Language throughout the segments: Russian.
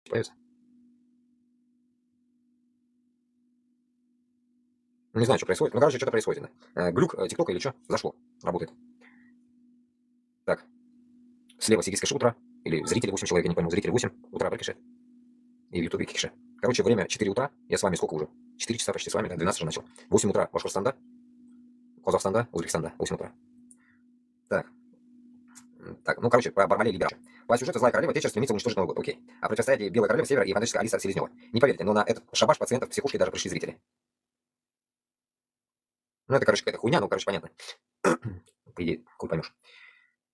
Появится? Не знаю, что происходит. Ну, короче, что-то происходит. Глюк ТикТока или что? Зашло. Работает. Так. Слева сигийское утро. Или зрители 8 человек, я не пойму. Зрители 8 утра Беркише. И в Ютубе Кикише. Короче, время 4 утра. Я с вами сколько уже? 4 часа почти с вами, да, 12 уже начал. 8 утра Башкортостанда, Казахстанда, Узбекистанда. 8 утра. Так. Так, ну, короче, по Бармале Либерача. По сюжету злая королева Течер стремится уничтожить Новый год. Окей. А противостоять ей Белая королева Севера и фантастическая Алиса Селезнева. Не поверите, но на этот шабаш пациентов психушки даже пришли зрители. Ну, это, короче, какая-то хуйня, ну, короче, понятно. По идее, хуй поймешь.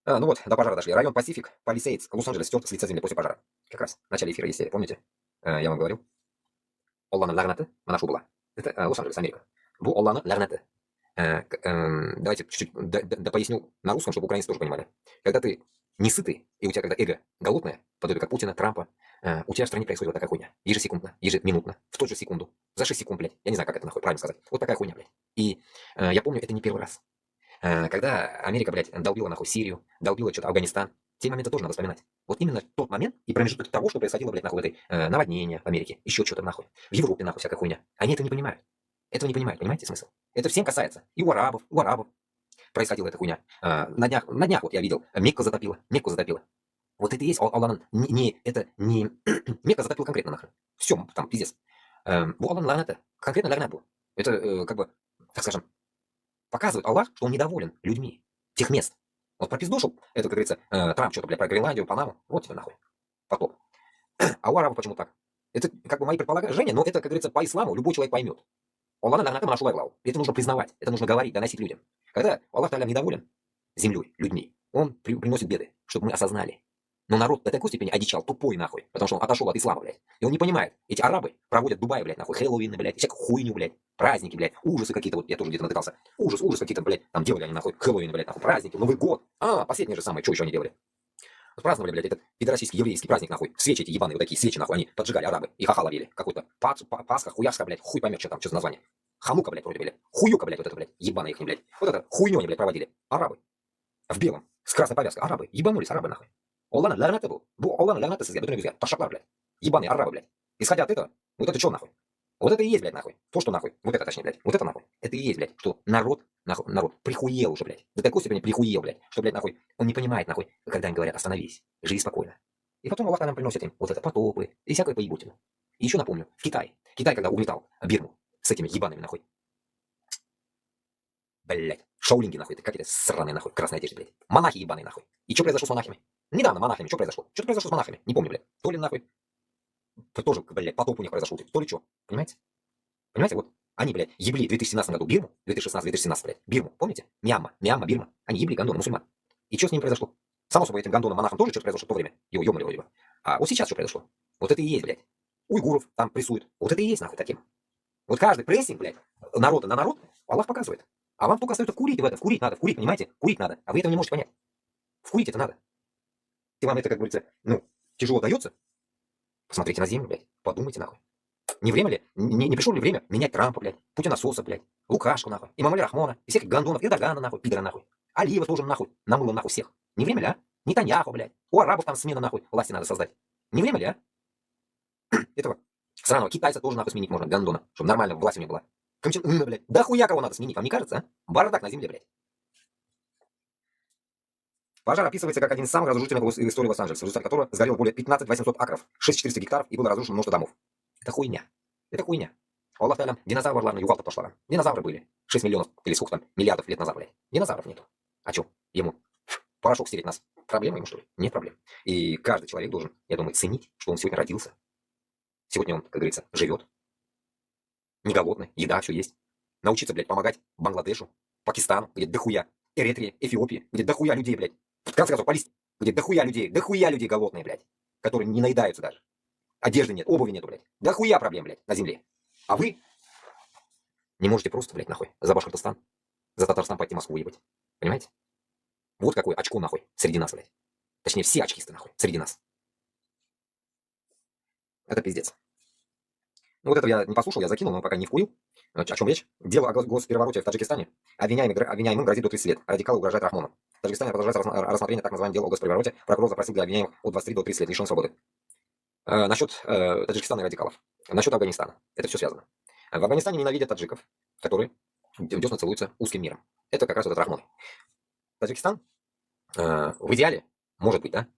Ну вот, до пожара дошли. Район Пасифик, Палисейдс, Лос-Анджелес стерт с лица земли после пожара. Как раз в начале эфира, если помните, я вам говорил. Оллана Лагнаты, она шо была. Это Лос-Анджелес, Америка. Бу Оллана Лагнаты. Давайте чуть-чуть поясню на русском, чтобы украинцы тоже понимали. Когда ты не сытый, и у тебя когда эго голодное, подобие как Путина, Трампа, у тебя в стране происходит вот такая хуйня. Ежесекундно, ежеминутно, в ту же секунду, за 6 секунд, блядь. Я не знаю, как это нахуй правильно сказать. Вот такая хуйня, блядь. И я помню, это не первый раз. Когда Америка, блядь, долбила нахуй Сирию, долбила что-то Афганистан, те моменты тоже надо вспоминать. Вот именно тот момент и промежуток того, что происходило, блядь, нахуй в этой наводнение в Америке, еще что-то нахуй, в Европе нахуй всякая хуйня. Они это не понимают. Этого не понимают, понимаете смысл? Это всем касается. И у арабов происходила эта хуйня. На днях вот я видел, Мекку затопило. Вот это и есть Аллан, это не Мекка затопила конкретно нахрен. Все, там пиздец. Bu Аллан это конкретно лягнат был. Это как бы, так скажем, показывает Аллах, что он недоволен людьми тех мест. Вот пропиздошил, это, как говорится, Трамп что-то, блядь, про Гренландию, Панаму, вот тебе нахуй, потоп. А у арабов почему так? Это как бы мои предположения, но это, как говорится, по исламу любой человек поймет. Аллах нагнатым нашу главу. Это нужно признавать, это нужно говорить, доносить людям. Когда Аллах Та'аля недоволен землей, людьми, он приносит беды, чтобы мы осознали. Но народ до такой степени одичал, тупой нахуй, потому что он отошел от ислама, блядь. И он не понимает. Эти арабы проводят в Дубае, блядь, нахуй, Хэллоуины, блядь, всякую хуйню, блядь, праздники, блядь, ужасы какие-то, вот я тоже где-то натыкался. Ужас какие-то, блядь, там делали они, нахуй, Хэллоуины, блядь, нахуй, праздники, Новый год. Последнее же самое, что еще они делали? Вот праздновали, блядь, этот пидорасийский еврейский праздник, нахуй, свечи эти ебаные, вот такие свечи, нахуй, они поджигали арабы и хаха ловили. Какой-то Пасха, хуяшка, блядь, хуй поймет, что там, что за название. Ханука, блядь, вроде, блядь, хуюка, блядь, вот это, блядь, ебаная их, блядь. Вот это хуйню они, блядь, проводили. Арабы. В белом, с красной повязкой. Арабы. Ебанулись, арабы, нахуй. Оллана лягнаты был. Оллана лягнаты сызгя, бетон взгляд. Пошакла, блядь. Ебаные арабы, блядь. Исходя от этого, вот это что, нахуй? Вот это и есть, блядь, нахуй. То, что нахуй. Вот это, точнее, блядь. Вот это, нахуй. Это и есть, блядь, что народ, нахуй, народ прихуел уже, блядь. До такой степени прихуел, блядь, что, блядь, нахуй, он не понимает, нахуй, когда им говорят, остановись, живи спокойно. И потом Аллах нам приносит им вот это потопы и всякое поебутину. И еще напомню, в Китай, когда угнетал Бирму с этими ебаными, нахуй, блядь, шаулинги, нахуй, как это сраные, нахуй, красные одежды, блядь. Монахи ебаные, нахуй. И что произошло с монахами? Недавно монахами, что произошло? Что-то произошло с монахами, не помню, блядь. То ли, нахуй, тоже, блядь, потоп у них произошел, то ли что, понимаете? Понимаете, вот, они, блядь, ебли в 2017 году Бирму, 2016-2017, блядь, Бирму, помните? Мьянма, Бирма. Они ебли гондоны, мусульман. И что с ними произошло? Само собой, этим гондонам, монахам тоже что-то произошло в то время. Его ёбнули вроде бы. А вот сейчас что произошло? Вот это и есть, блядь. Уйгуров там прессуют. Вот это и есть, нахуй, таким. Вот каждый прессинг, блядь, народа на народ Аллах показывает. А вам только остается вкурить в это. Вкурить надо, понимаете? Курить надо. А вы этого не можете понять. Вкурить это надо. И вам это, как говорится, ну, тяжело дается? Посмотрите на землю, блядь. Подумайте, нахуй. Не время ли? Не пришло ли время менять Трампа, блядь, Путина-соса, блядь, Лукашку, нахуй, Имамали Рахмона, и всех гондонов, Эрдогана, нахуй, пидора, нахуй. Алиева тоже, нахуй, намыло, нахуй, всех. Не время ли, а? Нетаньяху, блядь. У арабов там смена, нахуй, власти надо создать. Не время ли, а? Этого сраного китайца тоже, нахуй, сменить можно, гондона, чтобы нормально власть у них была. Ким Чен Ына, блядь. Да хуя кого надо сменить, вам не кажется, а? Бардак на земле, блядь. Пожар описывается как один из самых разрушительных в истории Лос-Анджелеса, в результате которого сгорело более 15 800 акров, 6400 гектаров и было разрушено множество домов. Это хуйня. Это хуйня. Аллах Та'аля, динозавр, ювал-то пошла. Динозавры были. 6 миллионов или сколько там, миллиардов лет назад, блядь. Динозавров нету. А чё? Ему порошок стереть нас. Проблема ему, что ли? Нет проблем. И каждый человек должен, я думаю, ценить, что он сегодня родился. Сегодня он, как говорится, живет. Не голодный, еда, все есть. Научиться, блядь, помогать Бангладешу, Пакистану, где дохуя, Эритрии, Эфиопии, где дохуя людей, блядь. В конце концов, Палестине, где дохуя людей голодные, блядь, которые не наедаются даже. Одежды нет, обуви нету, блядь. Дохуя проблем, блядь, на земле. А вы не можете просто, блядь, нахуй, за Башкортостан, за Татарстан пойти Москву ебать. Понимаете? Вот какое очко, нахуй, среди нас, блядь. Точнее, все очкисты, нахуй, среди нас. Это пиздец. Ну вот это я не послушал, я закинул, но пока не вкурил. О чем речь? Дело о госперевороте в Таджикистане. Обвиняемым грозит до 30 лет. Радикалы угрожают Рахмону. В Таджикистане продолжается рассмотрение так называемого дела о госперевороте. Прокурор запросил для обвиняемых от 23 до 30 лет лишения свободы. Насчет Таджикистана и радикалов. Насчет Афганистана. Это все связано. В Афганистане ненавидят таджиков, которые дёсно целуются узким миром. Это как раз этот Рахмон. Таджикистан в идеале, может быть, да,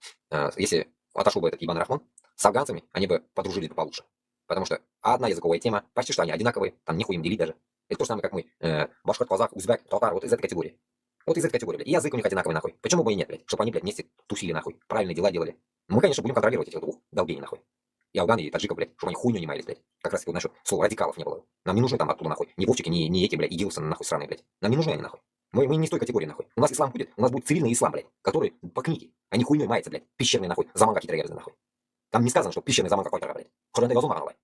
если отошел бы этот ебаный Рахмон, с афганцами они бы подружились бы получше. Потому что одна языковая тема, почти что они одинаковые, там нихуя им делить даже. Это то же самое, как мы, башкор, казах, узбек, татар, вот из этой категории. Вот из этой категории, блядь. И язык у них одинаковый, нахуй. Почему бы и нет, блядь? Чтобы они, блядь, вместе тусили, нахуй. Правильные дела делали. Мы, конечно, будем контролировать этих двух долбений, нахуй. И афганы, и таджиков, блядь, чтобы они хуйню не маялись, блядь. Как раз таки, вот, насчет слова радикалов не было. Нам не нужны там оттуда, нахуй. Ни Вовчики, ни эти, блядь, игилсы, нахуй, сраные, блядь. Нам не нужны они, нахуй. Мы не с той категории, нахуй. У нас ислам будет, у нас будет цивильный ислам, блядь, который по книге. Они хуйней мается, блядь. Пещерный, нахуй. Заман какие-то рядом, нахуй. Там не сказано, что пещерный заман какой-то, блядь. Что это нахуй.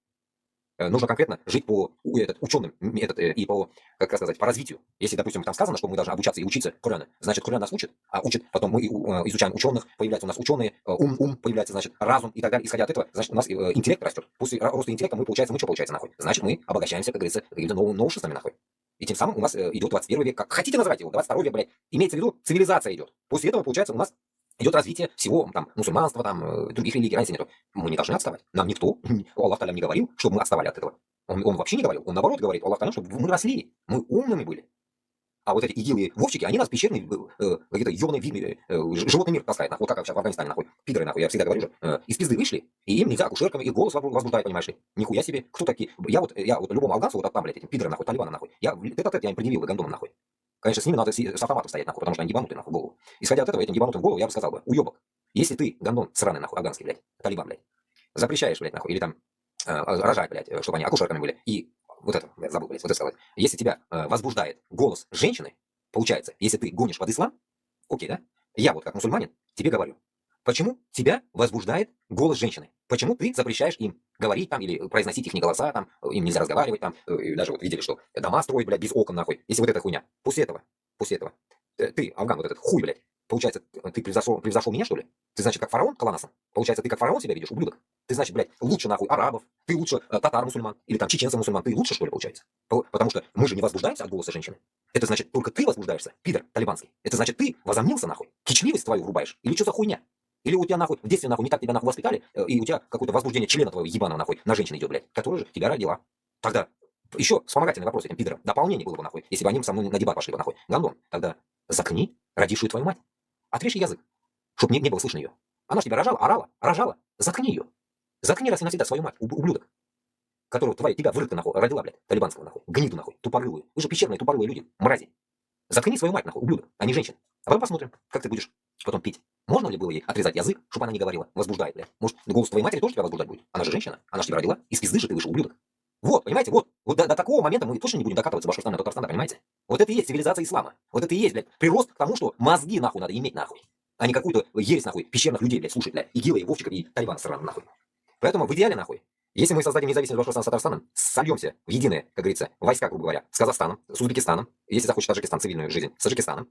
Нужно конкретно жить по ученым и по, как сказать, по развитию. Если, допустим, там сказано, что мы должны обучаться и учиться Корану, значит, Коран нас учит, а учит, потом мы изучаем ученых, появляются у нас ученые, ум появляется, значит, разум и так далее. Исходя от этого, значит, у нас интеллект растет. После роста интеллекта мы что получается, нахуй? Значит, мы обогащаемся, как говорится, какими-то новшествами, нахуй. И тем самым у нас идет 21 век, как хотите называть его, 22 век, блядь, имеется в виду, цивилизация идет. После этого, получается, у нас идет развитие всего, там, мусульманства, там, других религий, разницы нету. Мы не должны отставать. Нам никто, Аллах Та'аля не говорил, чтобы мы отставали от этого. Он вообще не говорил. Он наоборот говорит, Аллах Та'аля, чтобы мы росли, мы умными были. А вот эти игилы Вовчики, они нас пещерный, какие-то ёбаный животный мир таскают, нахуй, вот как сейчас в Афганистане, нахуй. Пидоры, нахуй, я всегда говорю же, из пизды вышли, и им нельзя акушерками, их голос возбуждает, понимаешь ли. Нихуя себе, кто такие? Я вот любому афганцу, вот там, блядь, этим пидорам, нахуй, талибанам, нахуй, я им предъявил, гандонам, нахуй. Конечно, с ними надо с автоматом стоять, нахуй, потому что они ебанутые, нахуй, в голову. Исходя от этого, этим ебанутым в голову, я бы сказал бы, уебок, если ты, гандон сраный, нахуй, афганский, блядь, талибан, блядь, запрещаешь, блядь, нахуй, или там рожать, блядь, чтобы они акушерками были, и вот это, блядь, забыл, блядь, вот это сказать, если тебя возбуждает голос женщины, получается, если ты гонишь под ислам, окей, да, я вот как мусульманин тебе говорю, почему тебя возбуждает голос женщины? Почему ты запрещаешь им говорить там или произносить их голоса, там, им нельзя разговаривать, там, и даже вот видели, что дома строить, блядь, без окон, нахуй, если вот эта хуйня. После этого, ты, афган, вот этот хуй, блядь, получается, ты превзошел меня, что ли? Ты, значит, как фараон Каланаса? Получается, ты как фараон себя видишь, ублюдок? Ты, значит, блядь, лучше, нахуй, арабов, ты лучше татар-мусульман, или там чеченцев-мусульман, ты лучше, что ли, получается? Потому что мы же не возбуждаемся от голоса женщины. Это значит, только ты возбуждаешься, пидор талибанский. Это значит, ты возомнился, нахуй, кичливость твою врубаешь, или что за хуйня? Или у тебя, нахуй, в детстве, нахуй, не так тебя, нахуй, воспитали, и у тебя какое-то возбуждение члена твоего ебаного, нахуй, на женщину идет, блядь, которая же тебя родила. Тогда еще вспомогательный вопрос этим пидорам. Дополнение было бы, нахуй, если бы они со мной на дебат пошли бы, нахуй. Гандон, тогда заткни родившую твою мать. Отрежь язык, чтобы не было слышно ее. Она ж тебя рожала, орала, рожала. Заткни ее. Заткни раз и навсегда свою мать, ублюдок, которую тебя выродка, нахуй, родила, блядь, талибанского, нахуй, гниду, нахуй, тупорылую. Вы же пещерные тупорылые люди, мрази. Заткни свою мать, нахуй, ублюдок, а не женщин. А потом посмотрим, как ты будешь потом пить. Можно ли было ей отрезать язык, чтобы она не говорила? Возбуждает, блядь. Может, голос твоей матери тоже тебя возбуждать будет? Она же женщина, она же тебя родила. Из пизды же ты вышел, ублюдок. Вот, понимаете, вот до такого момента мы точно не будем докатываться Башкортостана, Татарстана, понимаете? Вот это и есть цивилизация ислама. Вот это и есть, блядь, прирост к тому, что мозги, нахуй, надо иметь, нахуй. А не какую-то ересь, нахуй, пещерных людей, блядь, слушать, блядь, игилы, и Вовчиков, и Талибан сраным, нахуй. Поэтому в идеале, нахуй, если мы создадим независимость Башкортостана с Татарстаном, сольемся в единые, как говорится, войска, грубо говоря, с Казахстаном, с Узбекистаном, если захочет Таджикистан цивильную жизнь, с Таджикистаном,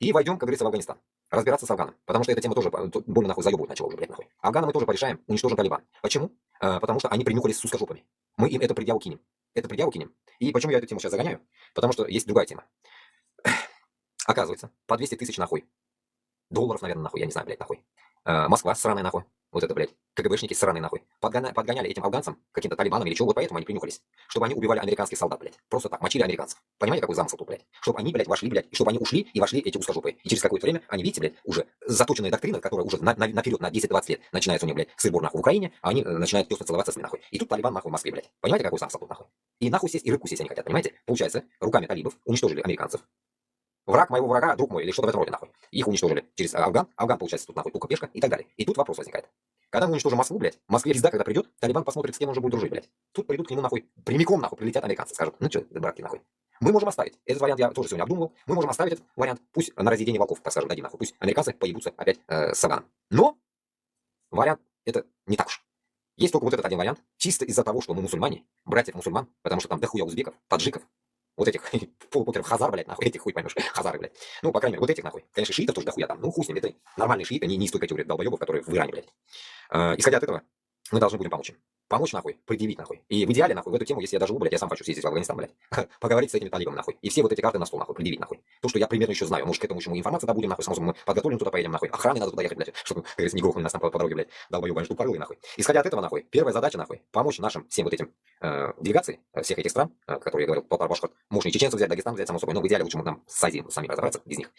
и войдем, как говорится, в Афганистан. Разбираться с Афганом. Потому что эта тема тоже больно, нахуй, заебывать начала уже, блядь, нахуй. Афгана мы тоже порешаем, уничтожим Талибан. Почему? Потому что они принюхались с узкожопами. Мы им это предъяву кинем. И почему я эту тему сейчас загоняю? Потому что есть другая тема. Оказывается, по 200 тысяч, нахуй, долларов, наверное, нахуй, я не знаю, блядь, нахуй. Москва сраная, нахуй. Вот это, блядь, КГБшники сраные, нахуй. Подгоняли этим афганцам, каким-то талибанам или чего, вот поэтому они принюхались. Чтобы они убивали американских солдат, блядь. Просто так, мочили американцев. Понимаете, какой замысел тут, блядь? Чтобы они, блядь, вошли, блядь, и чтобы они ушли и вошли эти узкожопые. И через какое-то время они, видите, блядь, уже заточенная доктрина, которая уже наперед на 10-20 лет начинается у них, блядь, сыр-бор, нахуй, в Украине, а они начинают тесно целоваться с ними, нахуй. И тут Талибан, нахуй, в Москве, блядь. Понимаете, какой замысел тут, нахуй? И нахуй сесть, и рыбку сесть они хотят, понимаете? Получается, руками талибов уничтожили американцев. Враг моего врага, друг мой, или что-то в этом роде, нахуй. Их уничтожили через Афган. Афган, получается, тут, нахуй, тука пешка и так далее. И тут вопрос возникает. Когда мы уничтожим Москву, блядь, в Москве пизда, когда придет, Талибан посмотрит, с кем он уже будет дружить, блядь. Тут придут к нему, нахуй, прямиком, нахуй, прилетят американцы, скажут, ну что, братки, нахуй. Мы можем оставить. Этот вариант я тоже сегодня обдумывал. Мы можем оставить этот вариант. Пусть на разъедение волков, так скажем, дадим, нахуй. Пусть американцы поебутся опять с Афганом. Но вариант это не так уж. Есть только вот этот один вариант, чисто из-за того, что мы мусульмане, братьев мусульман, потому что там дохуя узбеков, таджиков, вот этих полупотеров хазар, блядь, нахуй, этих хуй поймешь, хазары, блядь. Ну, по крайней мере, вот этих, нахуй. Конечно, шиитов тоже дохуя там, ну, хуй с ними, это нормальные шииты, не из той категории долбоебов, которые в Иране, блядь. Исходя от этого, мы должны будем помочь им. помочь, нахуй, предъявить, нахуй. И в идеале, нахуй, в эту тему, если я доживу, блядь, я сам хочу съездить в Афганистан, блядь, поговорить с этими талибами, нахуй. И все вот эти карты на стол, нахуй, предъявить, нахуй. То, что я примерно еще знаю, может, к этому еще мы информацию добудем, нахуй, само собой, мы подготовим, туда поедем, нахуй. Охране надо туда ехать, блядь, чтобы, как говорится, не грохнули нас там по дороге, блядь, долбоёбаные штукарылы, нахуй. Исходя от этого, нахуй, первая задача, нахуй, помочь нашим всем вот этим делегации всех этих стран, которые я говорил, Башкорт, можно и чеченцев взять, Дагестан взять, само собой, но в идеале лучше нам с Азией сами разобраться без них.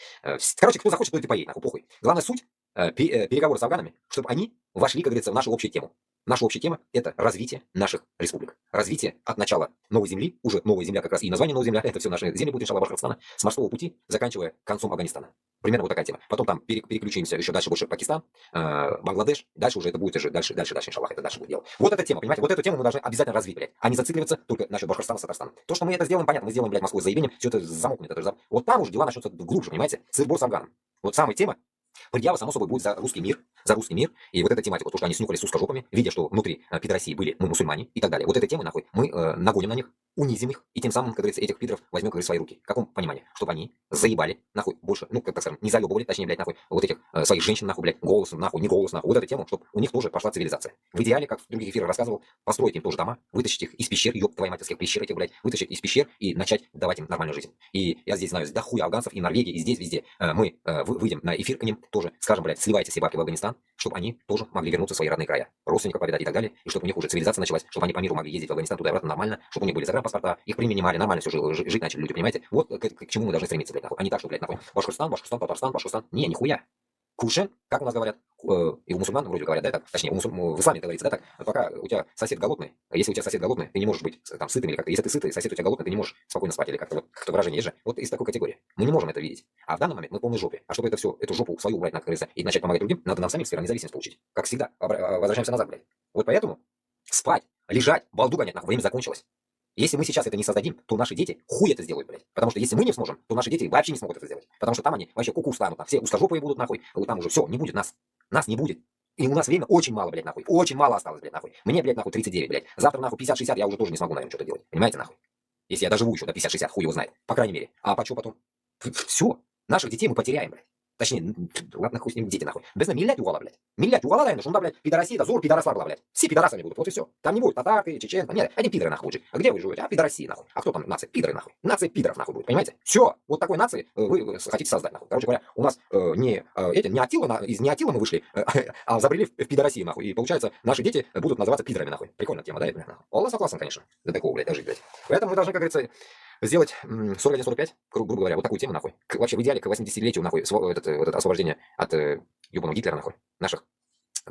Короче, кто захочет, тот и поедет, нахуй, похуй. Главная суть переговоры с афганами, чтобы они вошли, как говорится, в нашу общую тему. Наша общая тема – это развитие наших республик. Развитие от начала новой земли, уже новая земля как раз и название новой земля, это все наши земли будут, иншаллах, Башкортостана, с морского пути, заканчивая концом Афганистана. Примерно вот такая тема. Потом там переключимся еще дальше, больше Пакистан, Бангладеш, дальше уже это будет уже дальше, иншаллах, это дальше будет дело. Вот эта тема, понимаете, вот эту тему мы должны обязательно развить, блядь, а не зацикливаться только насчет Башкортостана, Татарстана. То, что мы это сделаем, понятно, мы сделаем, блядь, Москву заявлением, все это замокнет, вот там уже дела начнутся глубже, понимаете, сыр-бор с афганом. Вот самая тема. Предъява, само собой, будет за русский мир, и вот эта тематика, то, что они снюхались с узкожопами, видя, что внутри пидорасии были мы мусульмане и так далее. Вот этой темы, нахуй, мы нагоним на них, унизим их, и тем самым, как говорится, этих пидоров возьмем, как говорится, в свои руки. В каком понимании? Чтобы они заебали, нахуй, больше, ну, как скажем, не заебывали, точнее, блядь, нахуй, вот этих своих женщин, нахуй, блядь, голос, нахуй, не голос, нахуй, вот эту тему, чтобы у них тоже пошла цивилизация. В идеале, как в других эфирах рассказывал, построить им тоже дома, вытащить их из пещер, ёб твоей матерских пещер этих, блядь, вытащить из пещер и начать давать им нормальную жизнь. И я здесь знаю, да хуя афганцев, и Норвегии, и здесь, везде, мы выйдем на эфир к ним тоже, скажем, блядь, сливайте все бабки в Афганистан, чтобы они тоже могли вернуться в свои родные края, родственников повидать и так далее, и чтобы у них уже цивилизация началась, чтобы они по миру могли ездить в Афганистан туда и обратно нормально, чтобы у них были загранпаспорта, их принимали, нормально все жить начали люди, понимаете? Вот к чему мы должны стремиться, блядь, нахуй. А не так, что, блядь, нахуй, Башкортостан, Татарстан, не, нихуя. Кушен, как у нас говорят, и у мусульман вроде говорят, да, так, точнее, в исламе это говорится, да, так, пока у тебя сосед голодный, если у тебя сосед голодный, ты не можешь быть там сытым или как-то, если ты сытый, сосед у тебя голодный, ты не можешь спокойно спать или как-то, вот, как-то выражение есть же, вот из такой категории. Мы не можем это видеть. А в данный момент мы в полной жопе. А чтобы это все, эту жопу свою убрать, надо, и начать помогать другим, надо нам самим сферу независимости получить. Как всегда, возвращаемся назад, блядь. Вот поэтому спать, лежать, балду гонять, нахуй, время закончилось. Если мы сейчас это не создадим, то наши дети хуй это сделают, блядь. Потому что если мы не сможем, то наши дети вообще не смогут это сделать. Потому что там они вообще куку станут, все узкожопые будут, нахуй, там уже все, не будет нас. Нас не будет. И у нас время очень мало, блядь, нахуй. Очень мало осталось, блядь, нахуй. Мне, блядь, нахуй 39, блядь. Завтра, нахуй, 50-60 я уже тоже не смогу, наверное, что-то делать. Понимаете, нахуй? Если я доживу еще до 50-60, хуй его знает. По крайней мере. А что потом? Все. Наших детей мы потеряем, блядь. Точнее, ладно, хуй с ним, дети, нахуй. Без миллять угала, блядь. Миллять угала, наверное, что, блядь, пидорасия, да, зор пидорасла была, блядь. Все пидорасами будут, вот и все. Там не будет татарки, чеченцы, нет, они пидоры, нахуй, уже. А где вы живете? А пидорасии, нахуй. А кто там нация? Пидоры, нахуй. Нация пидоров, нахуй, будет, понимаете? Все. Вот такой нации вы хотите создать, нахуй. Короче говоря, у нас не Аттила, из не Аттила мы вышли, а забрели в пидорасии, нахуй. И получается, наши дети будут называться пидорами, нахуй. Прикольная тема, да, блядь, нахуй. Аллах согласен, конечно. До такого, блядь, дожить, блядь. Поэтому мы должны, как говорится, сделать 41-45, грубо говоря, вот такую тему, нахуй. Вообще в идеале к 80-летию, нахуй, это освобождение от ебаного Гитлера, нахуй, наших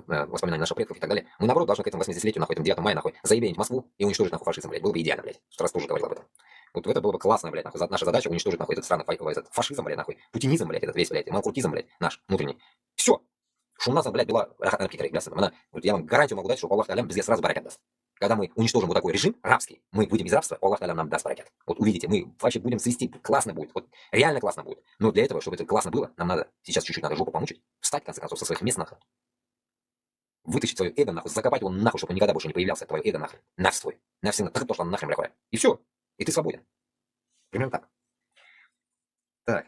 воспоминаний наших предков и так далее. Мы, наоборот, должны к этому 80-летию, нахуй, этому 9 мая, нахуй, заебенить Москву и уничтожить, нахуй, фашизм, блядь. Было бы идеально, блядь. Раз тоже говорил об этом. Вот это было бы классно, блядь, нахуй. Наша задача уничтожить, нахуй, этот странный этот фашизм, блядь, нахуй. Путинизм, блядь, этот весь, блядь, манкуртизм, блядь, наш внутренний. Все. Что у нас, блядь, была Питера, вот я вам гарантию могу дать, что Аллах Талям без сразу баракят даст. Когда мы уничтожим вот такой режим рабский, мы выйдем из рабства, Аллах Талям нам даст баракят. Вот увидите, мы вообще будем свести, классно будет, вот реально классно будет. Но для этого, чтобы это классно было, нам надо сейчас чуть-чуть надо жопу помучить, встать, в конце концов, со своих мест нахуй. Вытащить свое эго нахуй, закопать его нахуй, чтобы он никогда больше не появлялся, твое эго нахуй. Навстой. Навсегда. Так то, что нахрен блядь. И все. И ты свободен. Примерно так. Так.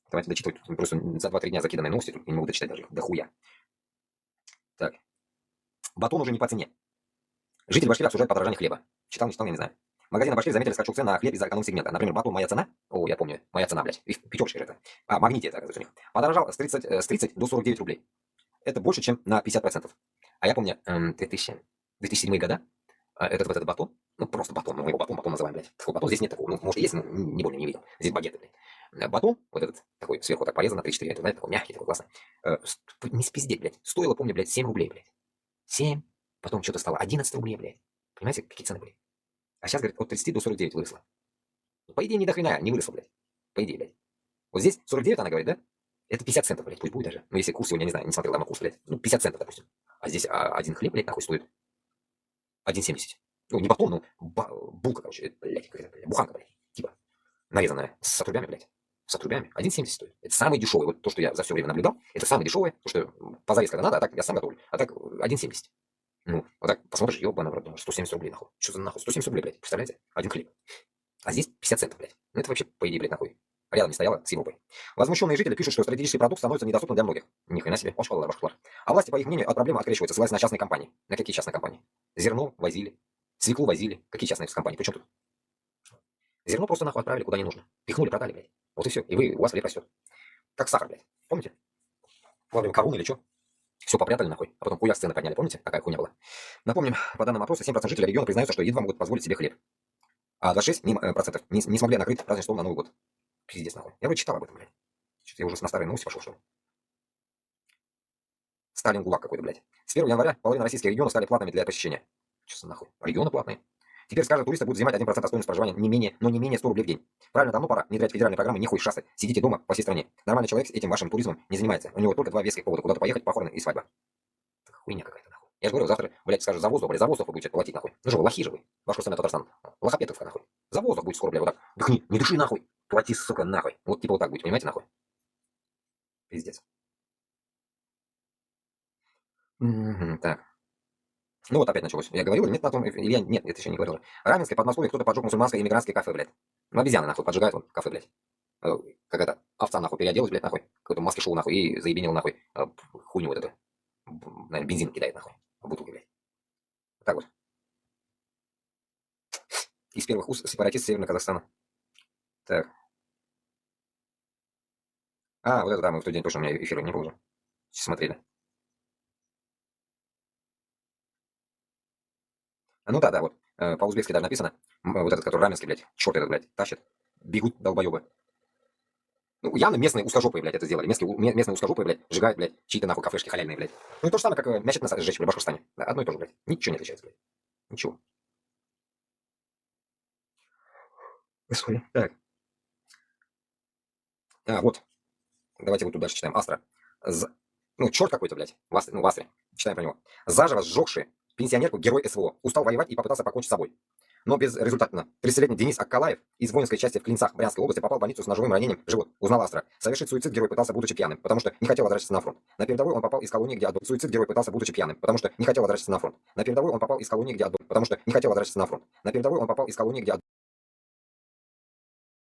Давайте дочитывать. Просто за 2-3 дня закиданные новости, тут не могу дочитать даже. Да хуя. Так. Батон уже не по цене. Жители Башкирии обсуждают подорожание хлеба. Читал, не читал, я не знаю. Магазины Башкирии заметили скачок цен на хлеб из-за эконом-сегмента. Например, батон «Моя цена». О, я помню. «Моя цена», блядь. И в пятерочке же это. А, «Магните» это, оказывается, у них. Подорожал с 30 до 49 рублей. Это больше, чем на 50%. А я помню, 2007 года, этот батон, ну просто батон, мы его батон называем, блядь. Такой батон здесь нет такого, ну может и есть, но не более не видел. Здесь багеты, блядь. Батон, вот этот, такой сверху так порезан на 3-4, это, знаете, такой мягкий, такой классный. Не спиздеть, блядь. Стоило, помню, блядь, 7 рублей, блядь. 7, потом что-то стало 11 рублей, блядь. Понимаете, какие цены были? А сейчас, говорит, от 30 до 49 выросло. Ну, по идее, не до хрена, не выросло, блядь. По идее, блядь. Вот здесь 49, она говорит, да? Это 50 центов, блядь, пусть будет даже. Ну, если курс сегодня, я не знаю, не смотрел давно курс, блядь. Ну, 50 центов, допустим. А здесь один хлеб, блядь, нахуй стоит 1,70. Ну, не батон, ну, булка, короче, блядь, какая-то, блядь, буханка, блядь, типа, нарезанная с отрубями, блядь. С отрубями 1,70 стоит. Это самый дешевый. Вот то, что я за все время наблюдал, это самое дешевое, то, что позарез, когда надо, а так я сам готовлю. А так 1,70. Ну, вот так посмотришь, ёбаный в рот, думаешь, 170 рублей, нахуй. Что за нахуй? 170 рублей, блядь, представляете? Один хлеб. А здесь 50 центов, блядь. Ну, это вообще, по идее, блядь, нахуй. Рядом не стояла с Европой. Возмущенные жители пишут, что стратегический продукт становится недоступным для многих. Ни хрена себе. А власти, по их мнению, от проблемы открещиваются, ссылаясь на частные компании. На какие частные компании? Зерно возили, свеклу возили. Какие частные компании? Причем тут? Зерно просто нахуй отправили куда не нужно. Пихнули, продали, блядь. Вот и все. И у вас хлеб растет. Как сахар, блядь. Помните? Во время короны или что? Все попрятали нахуй, а потом хуя цены подняли. Помните, какая хуйня была? Напомним, по данным опроса, 7% жителей региона признаются, что едва могут позволить себе хлеб. А 26% не смогли накрыть праздничный стол на Новый год. Пиздец нахуй. Я вроде читал об этом, блядь. Что-то я уже на старые новости пошел, что ли. Сталин ГУЛАГ какой-то, блядь. С 1 января половина российских регионов стали платными для посещения. Что нахуй? Регионы платные. Теперь с каждого туриста будет взимать 1% от стоимости проживания, не менее 100 рублей в день. Правильно, давно пора внедрять федеральные программы, нихуй шассы. Сидите дома по всей стране. Нормальный человек этим вашим туризмом не занимается. У него только два веских повода. Куда-то поехать, похороны и свадьба. Хуйня какая-то, нахуй. Я же говорю, завтра, блядь, скажут за воздух, блядь, за воздух вы будете платить, нахуй. Ну же вы, лохи же вы. Башкортостан, Татарстан. Лохопетовка, нахуй. За воздух будет скоро, блядь, вот так. Дыхни, не дыши, нахуй. Плати, сука, нахуй. Вот типа вот так будет, понимаете, нахуй. Пиздец. Так. Ну вот опять началось. Я говорил, нет на том, или я, нет, это еще не говорил. Раменское, Подмосковье, кто-то поджег мусульманское иммигрантское кафе, блядь. Ну, обезьяны, нахуй, поджигают вон кафе, блядь. Какая-то овца, нахуй, переоделась, блядь, нахуй. Какой-то маски шоу, нахуй, и заебенил, нахуй, хуйню вот эту. Наверное, бензин кидает, нахуй, в бутылке, блядь. Так вот. Из первых уст сепаратист Северного Казахстана. Так. А, вот это, да, мы в тот день точно, у меня эфира не было уже. Смотрели. Ну да, вот. По-узбекски даже написано. Вот этот, который раменский, блядь, черт этот, блядь, тащит. Бегут долбоебы. Ну, явно местные узкожопые, блядь, это сделали. Местные узкожопые, блядь, сжигают, блядь, чьи-то нахуй кафешки халяльные, блядь. Ну и то же самое, как мячет нас сжечь, блядь, в Башкортостане. Да, одно и то же, блядь. Ничего не отличается, блядь. Ничего. Господи. Так. А, вот. Давайте вот тут дальше читаем. Астра. Ну, черт какой-то, блядь. В Астре. Читаем про него. Заживо сжегший пенсионерку герой СВО. Устал воевать и попытался покончить с собой. Но безрезультатно. 30-летний Денис Аккалаев из воинской части в Клинцах Брянской области попал в больницу с ножевым ранением в живот. Узнал Астра. Совершить суицид герой пытался, будучи пьяным, потому что не хотел возвращаться на фронт. На передовой он попал из колонии, где отбыл. Суицид герой пытался, будучи пьяным, потому что не хотел возвращаться на фронт. На передовой он попал из колонии, где отбыл, потому что не хотел возвращаться на фронт. На передовой он попал из колонии, где отбыл.